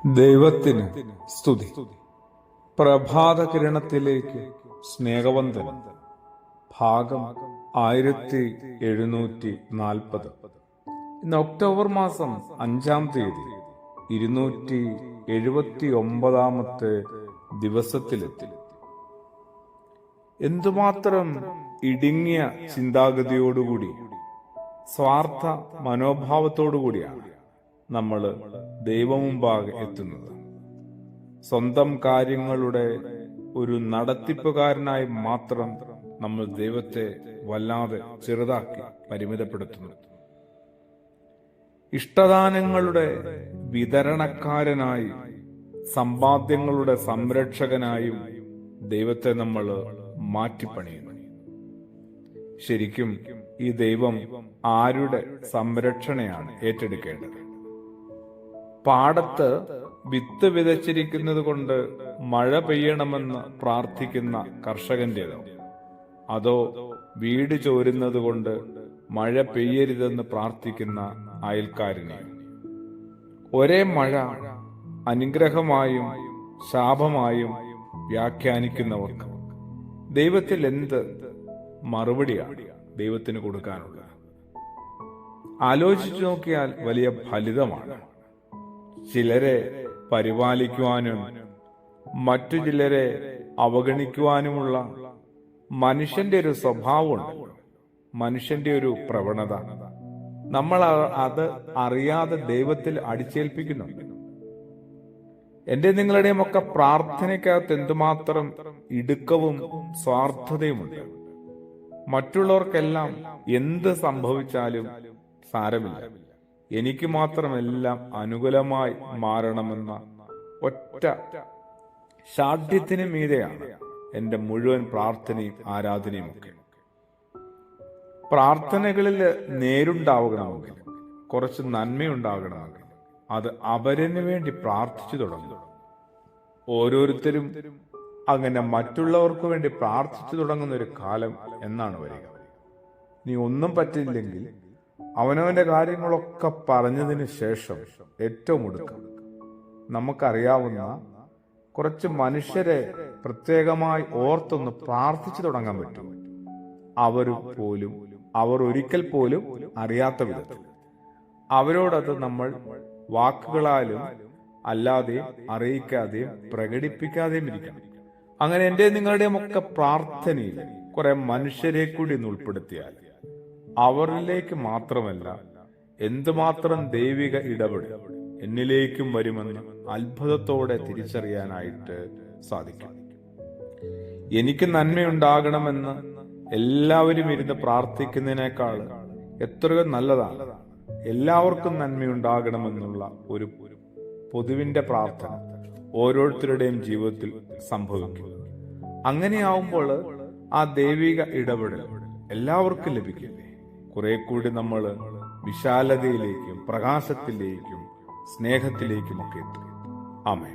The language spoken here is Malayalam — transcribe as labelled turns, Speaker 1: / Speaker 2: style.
Speaker 1: ദൈവത്തിന് സ്തുതി. പ്രഭാത കിരണത്തിലേക്ക് സ്നേഹവന്ദനം. ഭാഗം 1740. ഇന്ന് ഒക്ടോബർ മാസം 5-ാം തീയതി 279-ാമത്തെ ദിവസത്തിലെത്തി. എന്തുമാത്രം ഇടുങ്ങിയ ചിന്താഗതിയോടുകൂടി, സ്വാർത്ഥ മനോഭാവത്തോടുകൂടിയാണ് നമ്മൾ ദൈവമുമ്പാകെ എത്തുന്നത്. സ്വന്തം കാര്യങ്ങളുടെ ഒരു നടത്തിപ്പുകാരനായി മാത്രം നമ്മൾ ദൈവത്തെ വല്ലാതെ ചെറുതാക്കി പരിമിതപ്പെടുത്തുന്നു. ഇഷ്ടദാനങ്ങളുടെ വിതരണക്കാരനായി, സമ്പാദ്യങ്ങളുടെ സംരക്ഷകനായും ദൈവത്തെ നമ്മൾ മാറ്റിപ്പണിയുന്നു. ശരിക്കും ഈ ദൈവം ആരുടെ സംരക്ഷണയാണ് ഏറ്റെടുക്കേണ്ടത്? പാടത്ത് വിത്ത് വിതച്ചിരിക്കുന്നത് കൊണ്ട് മഴ പെയ്യണമെന്ന് പ്രാർത്ഥിക്കുന്ന കർഷകന്റേതോ, അതോ വീട് ചോരുന്നത് കൊണ്ട് മഴ പെയ്യരുതെന്ന് പ്രാർത്ഥിക്കുന്ന അയൽക്കാരനെയോ? ഒരേ മഴ അനുഗ്രഹമായും ശാപമായും വ്യാഖ്യാനിക്കുന്നവർക്ക് ദൈവത്തിൽ എന്ത് മറുപടിയാണ് ദൈവത്തിന് കൊടുക്കാനുള്ളത്? ആലോചിച്ചു നോക്കിയാൽ വലിയ ഫലിതമാണ്. ചിലരെ പരിപാലിക്കുവാനും മറ്റു ചിലരെ അവഗണിക്കുവാനുമുള്ള മനുഷ്യന്റെ ഒരു സ്വഭാവമുണ്ട്, മനുഷ്യന്റെ ഒരു പ്രവണത. നമ്മൾ അത് അറിയാതെ ദൈവത്തിൽ അടിച്ചേൽപ്പിക്കുന്നുണ്ട്. എന്റെ നിങ്ങളുടെയും ഒക്കെ പ്രാർത്ഥനയ്ക്കകത്ത് എന്തുമാത്രം ഇടുക്കവും സ്വാർത്ഥതയുമുണ്ട്. മറ്റുള്ളവർക്കെല്ലാം എന്ത് സംഭവിച്ചാലും സാരമില്ല, എനിക്ക് മാത്രമെല്ലാം അനുകൂലമായി മാറണമെന്ന ഒറ്റ ശാഠ്യത്തിന് മീതെയാണ് എന്റെ മുഴുവൻ പ്രാർത്ഥനയും ആരാധനയും ഒക്കെ. പ്രാർത്ഥനകളിൽ നേരുണ്ടാവണമെങ്കിൽ, കുറച്ച് നന്മയുണ്ടാകണമെങ്കിൽ അത് അവരന് വേണ്ടി പ്രാർത്ഥിച്ചു തുടങ്ങും. ഓരോരുത്തരും അങ്ങനെ മറ്റുള്ളവർക്ക് വേണ്ടി പ്രാർത്ഥിച്ചു തുടങ്ങുന്ന ഒരു കാലം എന്നാണ് വരിക. നീ ഒന്നും പറ്റില്ലെങ്കിൽ അവനവന്റെ കാര്യങ്ങളൊക്കെ പറഞ്ഞതിന് ശേഷം ഏറ്റവും ഒടുക്കം നമുക്കറിയാവുന്ന കുറച്ച് മനുഷ്യരെ പ്രത്യേകമായി ഓർത്തൊന്ന് പ്രാർത്ഥിച്ചു തുടങ്ങാൻ പറ്റും. അവർ ഒരിക്കൽ പോലും അറിയാത്ത വിധത്തിൽ അവരോടത് നമ്മൾ വാക്കുകളാലും അല്ലാതെയും അറിയിക്കാതെയും പ്രകടിപ്പിക്കാതെയും ഇരിക്കണം. അങ്ങനെ എന്റെ നിങ്ങളുടെയും ഒക്കെ പ്രാർത്ഥനയിൽ കുറെ മനുഷ്യരെ കൂടി ഒന്ന് ഉൾപ്പെടുത്തിയാൽ അവരിലേക്ക് മാത്രമല്ല, എന്തുമാത്രം ദൈവിക ഇടപെടൽ എന്നിലേക്കും വരുമെന്ന് അത്ഭുതത്തോടെ തിരിച്ചറിയാനായിട്ട് സാധിക്കും. എനിക്ക് നന്മയുണ്ടാകണമെന്ന് എല്ലാവരും ഇരുന്ന് പ്രാർത്ഥിക്കുന്നതിനേക്കാൾ എത്രയോ നല്ലതാണ് എല്ലാവർക്കും നന്മയുണ്ടാകണമെന്നുള്ള ഒരു പൊതുവിന്റെ പ്രാർത്ഥന ഓരോരുത്തരുടെയും ജീവിതത്തിൽ സംഭവിക്കും. അങ്ങനെയാവുമ്പോൾ ആ ദൈവിക ഇടപെടൽ എല്ലാവർക്കും ലഭിക്കില്ലേ? കുറെ കൂടി നമ്മൾ വിശാലതയിലേക്കും പ്രകാശത്തിലേക്കും സ്നേഹത്തിലേക്കും ഒക്കെ എത്തും. ആമേൻ.